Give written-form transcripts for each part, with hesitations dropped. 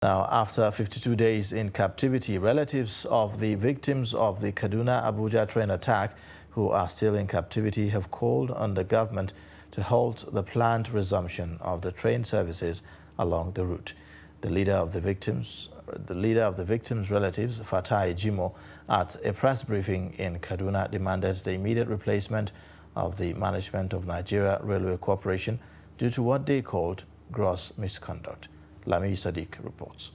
Now, after 52 days in captivity, relatives of the victims of the Kaduna Abuja train attack who are still in captivity have called on the government to halt the planned resumption of the train services along the route. The leader of the victims' relatives, Fatai Jimo, at a press briefing in Kaduna demanded the immediate replacement of the management of Nigeria Railway Corporation due to what they called gross misconduct. Lami Sadiq reports.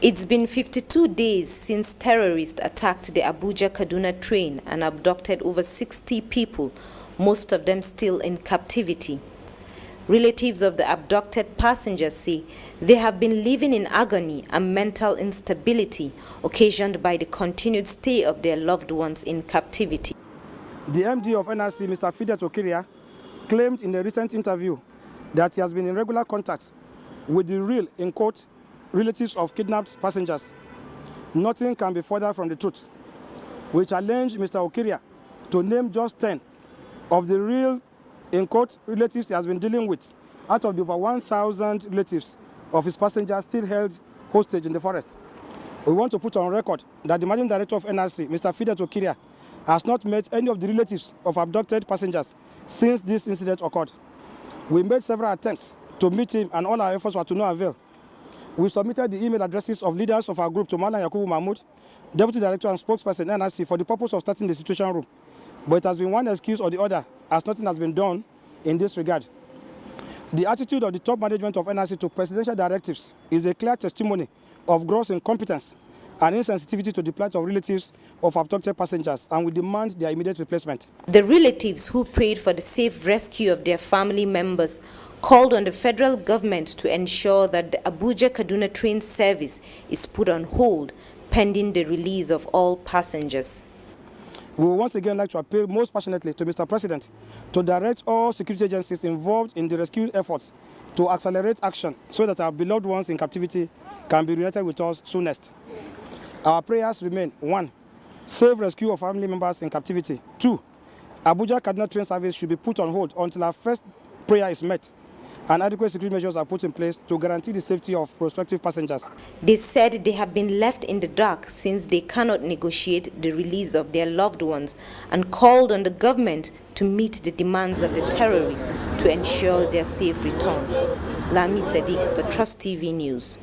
It's been 52 days since terrorists attacked the Abuja Kaduna train and abducted over 60 people, most of them still in captivity. Relatives of the abducted passengers say they have been living in agony and mental instability occasioned by the continued stay of their loved ones in captivity. The MD of NRC, Mr. Fidet Okiria, claimed in a recent interview that he has been in regular contact with the real, in quote, relatives of kidnapped passengers. Nothing can be further from the truth. We challenge Mr. Okiria to name just 10 of the real, in quote, relatives he has been dealing with out of the over 1,000 relatives of his passengers still held hostage in the forest. We want to put on record that the Managing Director of NRC, Mr. Fidet Okiria, has not met any of the relatives of abducted passengers since this incident occurred. We made several attempts to meet him, and all our efforts were to no avail. We submitted the email addresses of leaders of our group to Malam Yakubu Mahmoud, Deputy Director and Spokesperson NRC, for the purpose of starting the situation room. But it has been one excuse or the other, as nothing has been done in this regard. The attitude of the top management of NRC to presidential directives is a clear testimony of gross incompetence and insensitivity to the plight of relatives of abducted passengers, and we demand their immediate replacement. The relatives who prayed for the safe rescue of their family members called on the federal government to ensure that the Abuja Kaduna train service is put on hold pending the release of all passengers. We would once again like to appeal most passionately to Mr. President to direct all security agencies involved in the rescue efforts to accelerate action so that our beloved ones in captivity can be reunited with us soonest. Our prayers remain: 1. Safe rescue of family members in captivity. 2. Abuja Kaduna train service should be put on hold until our first prayer is met and adequate security measures are put in place to guarantee the safety of prospective passengers. They said they have been left in the dark since they cannot negotiate the release of their loved ones, and called on the government to meet the demands of the terrorists to ensure their safe return. Lami Sadiq for Trust TV News.